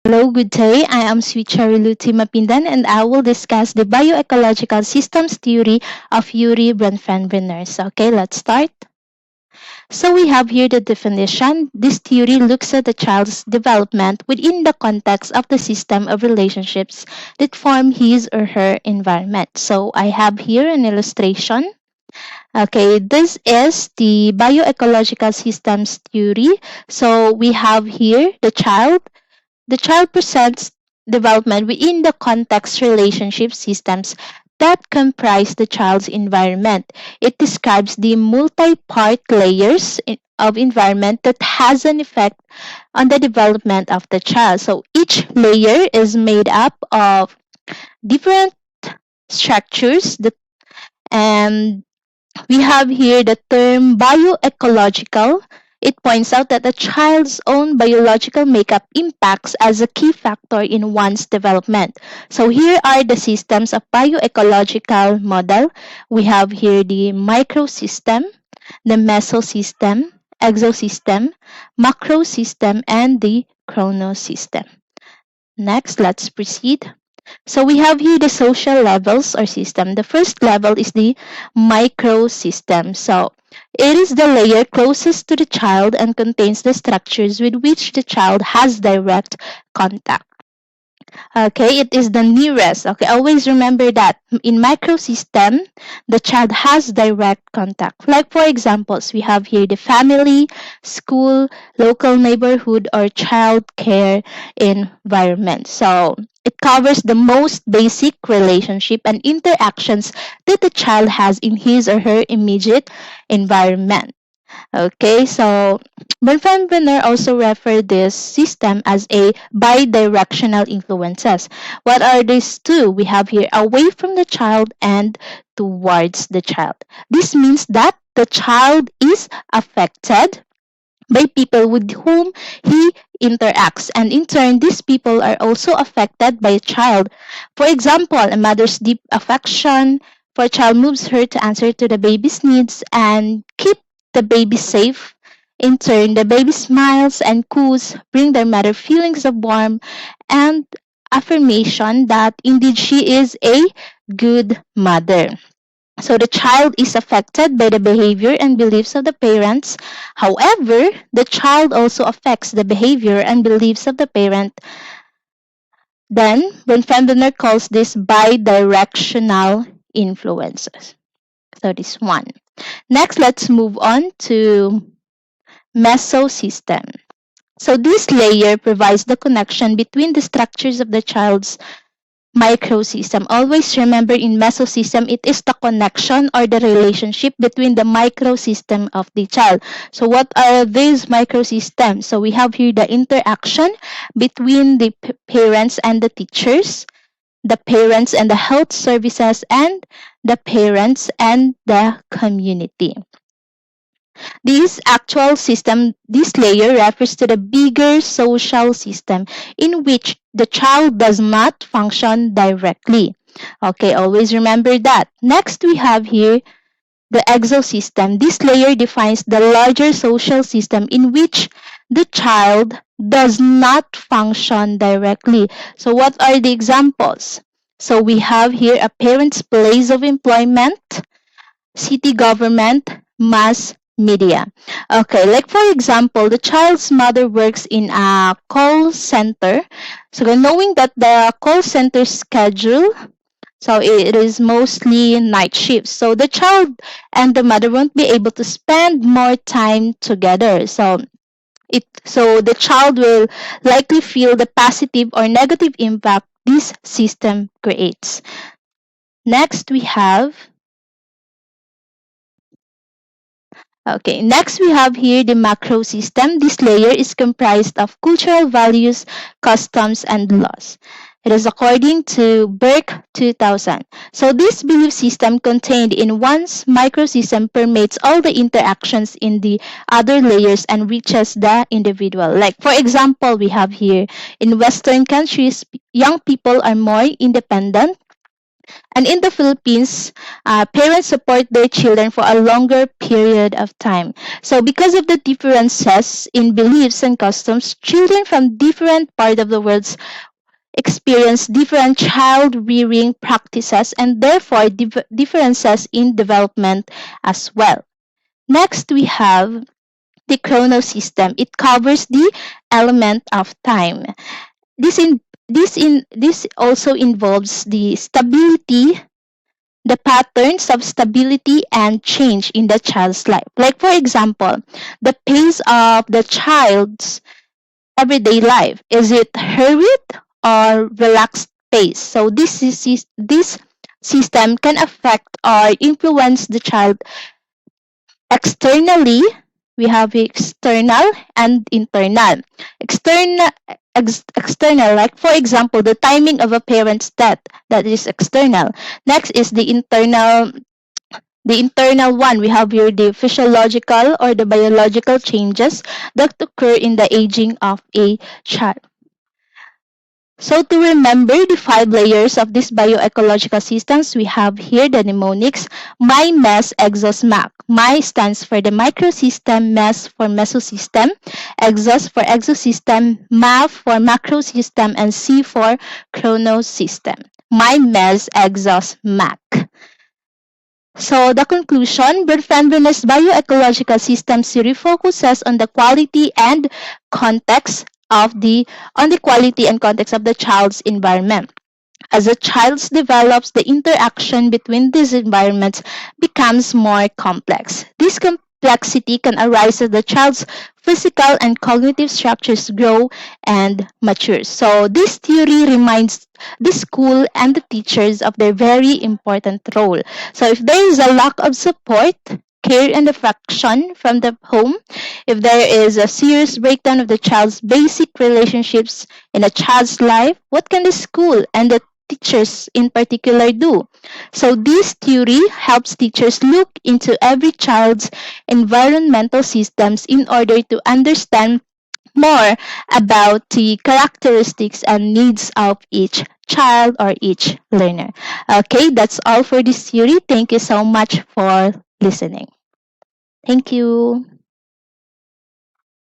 Hello, good day. I am Sweet Chariluti Mapindan and I will discuss the bioecological systems theory of Urie Bronfenbrenner. So, okay, let's start. So we have here the definition. This theory looks at the child's development within the context of the system of relationships that form his or her environment. So I have here an illustration. Okay, this is the bioecological systems theory. So we have here the child. The child presents development within the context relationship systems that comprise the child's environment. It describes the multi-part layers of environment that has an effect on the development of the child. So each layer is made up of different structures and we have here the term bioecological. It points out that a child's own biological makeup impacts as a key factor in one's development. So here are the systems of bioecological model. We have here the microsystem, the mesosystem, exosystem, macrosystem, and the chronosystem. Next, let's proceed. So we have here the social levels or system. The first level is the microsystem. So it is the layer closest to the child and contains the structures with which the child has direct contact. Okay, it is the nearest. Okay, always remember that in microsystem, the child has direct contact. Like for examples, we have here the family, school, local neighborhood, or child care environment. So it covers the most basic relationship and interactions that the child has in his or her immediate environment. Okay, so Bronfenbrenner also referred this system as a bidirectional influences. What are these two? We have here away from the child and towards the child. This means that the child is affected by people with whom he interacts, and in turn, these people are also affected by a child. For example, a mother's deep affection for a child moves her to answer to the baby's needs and keep the baby safe. In turn, the baby smiles and coos, bring their mother feelings of warmth and affirmation that indeed she is a good mother. So the child is affected by the behavior and beliefs of the parents. However, the child also affects the behavior and beliefs of the parent. Then, Bronfenbrenner calls this bidirectional influences. So this one. Next, let's move on to Mesosystem. So this layer provides the connection between the structures of the child's microsystem. Always remember in mesosystem, it is the connection or the relationship between the microsystem of the child. So what are these microsystems? So we have here the interaction between the parents and the teachers, the parents and the health services, and the parents and the community. This actual system, this layer refers to the bigger social system in which the child does not function directly. Okay, always remember that. Next, we have here the exosystem. This layer defines the larger social system in which the child does not function directly. So what are the examples? So we have here a parent's place of employment, city government, mass media. Okay, like for example, the child's mother works in a call center. So knowing that the call center schedule, so it is mostly night shifts. So the child and the mother won't be able to spend more time together. So the child will likely feel the positive or negative impact this system creates. Next we have next we have here the macro system. This layer is comprised of cultural values, customs, and laws. It is according to Burke 2000. So this belief system contained in one's microsystem permeates all the interactions in the other layers and reaches the individual. Like for example, we have here in Western countries, young people are more independent And in the Philippines, parents support their children for a longer period of time. So because of the differences in beliefs and customs, children from different parts of the world experience different child rearing practices and therefore differences in development as well. Next, we have the Chronosystem. It covers the element of time. This also involves the stability, the patterns of stability and change in the child's life. Like for example, the pace of the child's everyday life. Is it hurried or relaxed pace? So this system can affect or influence the child externally. We have external and internal. External, like for example, the timing of a parent's death, that is external. Next is the internal one. We have here the physiological or the biological changes that occur in the aging of a child. So to remember the 5 layers of these bioecological systems, we have here the mnemonics: My, Mes, Exos, Mac. My stands for the microsystem, Mes for mesosystem, Exos for exosystem, Ma for macrosystem, and C for chronosystem. My, Mes, Exos, Mac. So the conclusion, Bronfenbrenner's bioecological system theory focuses on the quality and context of the child's environment. As a child develops, the interaction between these environments becomes more complex. This complexity can arise as the child's physical and cognitive structures grow and mature. So this theory reminds the school and the teachers of their very important role. So if there is a lack of support, care and affection from the home, if there is a serious breakdown of the child's basic relationships in a child's life, what can the school and the teachers in particular do? So this theory helps teachers look into every child's environmental systems in order to understand more about the characteristics and needs of each child or each learner. Okay, that's all for this theory. Thank you so much for listening. Thank you.